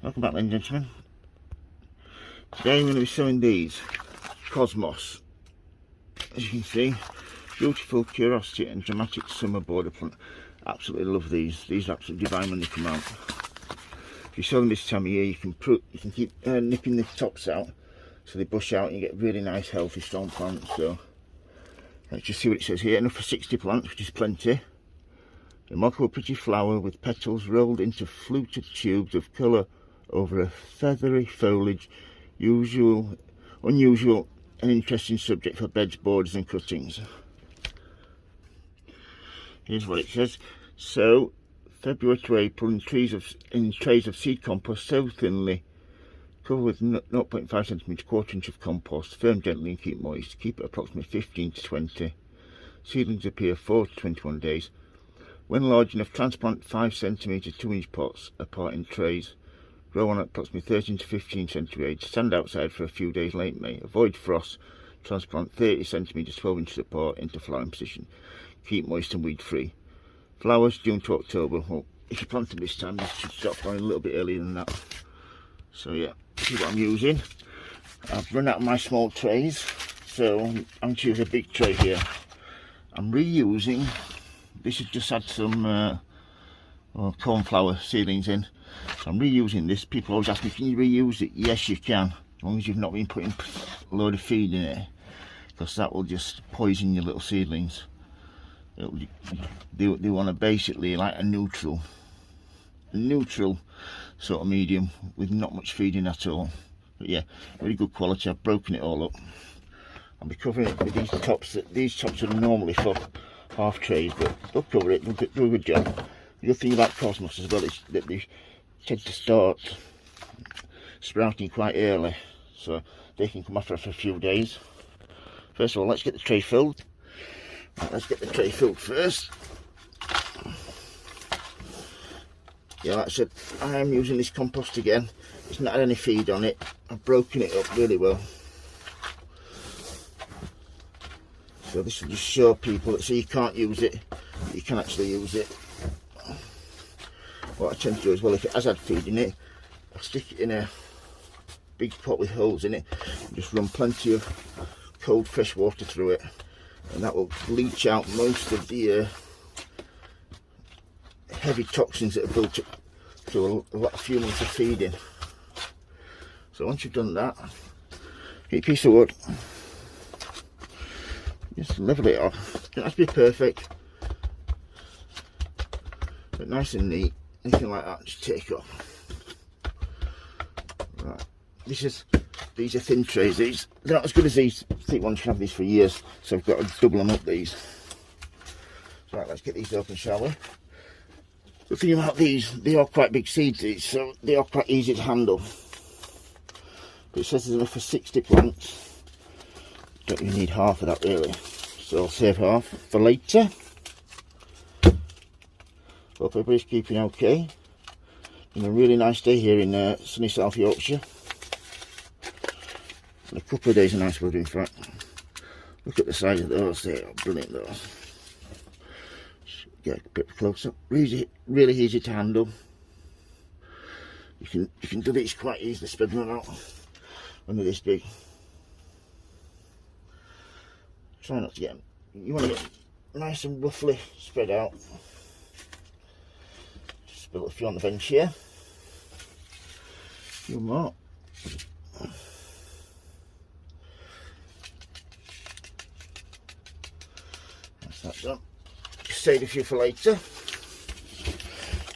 Welcome back, ladies and gentlemen. Today I'm going to be showing these Cosmos. As you can see, beautiful curiosity and dramatic summer border plant. Absolutely love these. These are absolutely divine when they come out. If you sow them this time of year, you can keep nipping the tops out so they bush out and you get really nice, healthy, strong plants. So let's just see what it says here. Enough for 60 plants, which is plenty. Remarkable pretty flower with petals rolled into fluted tubes of colour over a feathery foliage. Unusual and interesting subject for beds, borders and cuttings. Here's what it says. So, February to April in trays of seed compost, so thinly, cover with 0.5 cm, quarter inch of compost, firm gently and keep moist. Keep it approximately 15 to 20. Seedlings appear 4 to 21 days. When large enough, transplant 5 cm 2 inch pots apart in trays. Grow on at approximately 13 to 15 centigrade. Stand outside for a few days late May. Avoid frost. Transplant 30 cm 12 inches apart into flowering position. Keep moist and weed free. Flowers June to October. Well, if you plant them this time, you should start flowering a little bit earlier than that. So yeah, see what I'm using. I've run out of my small trays, so I'm going to use a big tray here. I'm reusing. This has just had some cornflower seedlings in. So I'm reusing this. People always ask me, can you reuse it? Yes, you can, as long as you've not been putting a load of feed in it, because that will just poison your little seedlings. They want to basically like a neutral sort of medium with not much feeding at all. But yeah, really good quality. I've broken it all up. I'll be covering it with these tops. These tops are normally for half trays, but they'll cover it. They'll do a good job. The other thing about Cosmos as well is that they tend to start sprouting quite early, so they can come after a few days. First of all, let's get the tray filled. Right, let's get the tray filled first. Yeah, like I said, I am using this compost again. It's not had any feed on it. I've broken it up really well. So this will just show people that so you can't use it, you can actually use it. What I tend to do as well, if it has had feed in it, I'll stick it in a big pot with holes in it and just run plenty of cold fresh water through it, and that will bleach out most of the heavy toxins that are built up through a few months of feeding. So once you've done that, get a piece of wood, just level it off. It doesn't have to be perfect, but nice and neat. Anything like that, just take off. Right, these are thin trays. They're not as good as these thick ones. You can have these for years, so I've got to double them up. These. Right, let's get these open, shall we? The thing about these, they are quite big seeds, so they are quite easy to handle. But it says there's enough for 60 plants. Don't really need half of that really, so I'll save half for later. Hope everybody's keeping okay. Been a really nice day here in sunny South Yorkshire. And a couple of days of nice weather in fact. Look at the size of those, they are brilliant those. Get a bit closer. Really easy to handle. You can do these quite easily, spread them out when they're this big. Try not to get them. You want to get nice and roughly spread out. Spill a few on the bench here. A few more. That's that done. Just save a few for later.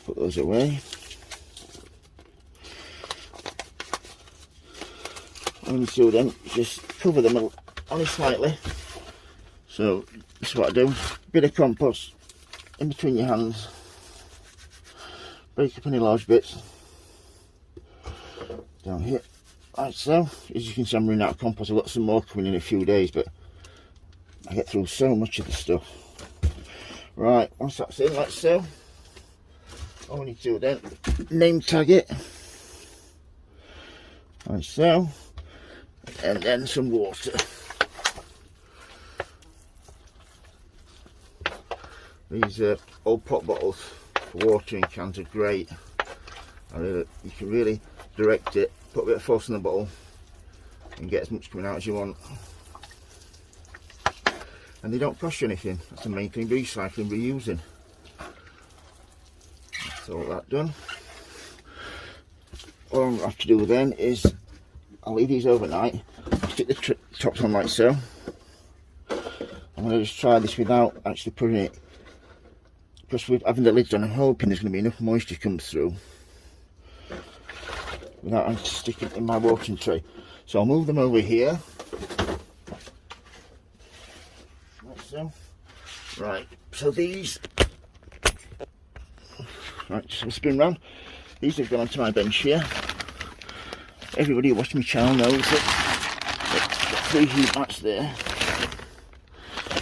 Put those away. And so then just cover them only slightly. So this is what I do. Bit of compost in between your hands. Break up any large bits down here, like so. As you can see, I'm running out of compost. I've got some more coming in a few days, but I get through so much of the stuff. Right, once that's in, like so, all we need to do then, name tag it, like so, and then some water. These old pop bottles for watering cans are great. You can really direct it, put a bit of force in the bottle and get as much coming out as you want. And they don't cost you anything. That's the main thing, recycling, reusing. That's all that done. All I'm going to have to do then is I'll leave these overnight, stick the tops on like so. I'm going to just try this without actually putting it, because with having the lids on, I'm hoping there's going to be enough moisture comes through without having to stick it in my watering tray. So I'll move them over here. Like so. Right, so these, right, so I'll spin round. These have gone onto my bench here. Everybody who watches my channel knows that I've got 3 heat mats there.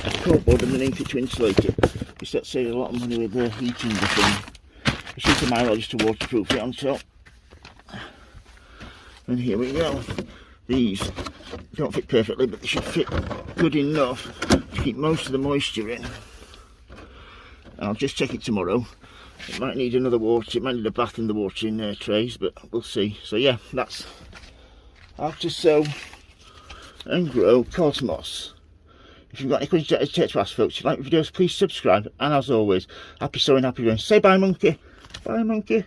I've coatboard underneath it to insulate it. Just that saves a lot of money with the heating the thing. It's just a mile just to waterproof it on top. And here we go. These don't fit perfectly, but they should fit good enough to keep most of the moisture in. I'll just check it tomorrow. It might need another water, it might need a bath in the watering trays, but we'll see. So yeah, that's how to sow and grow cosmos. If you've got any questions to ask folks, if you like the videos, please subscribe. And as always, happy sowing, happy growing. Say bye, monkey. Bye, monkey.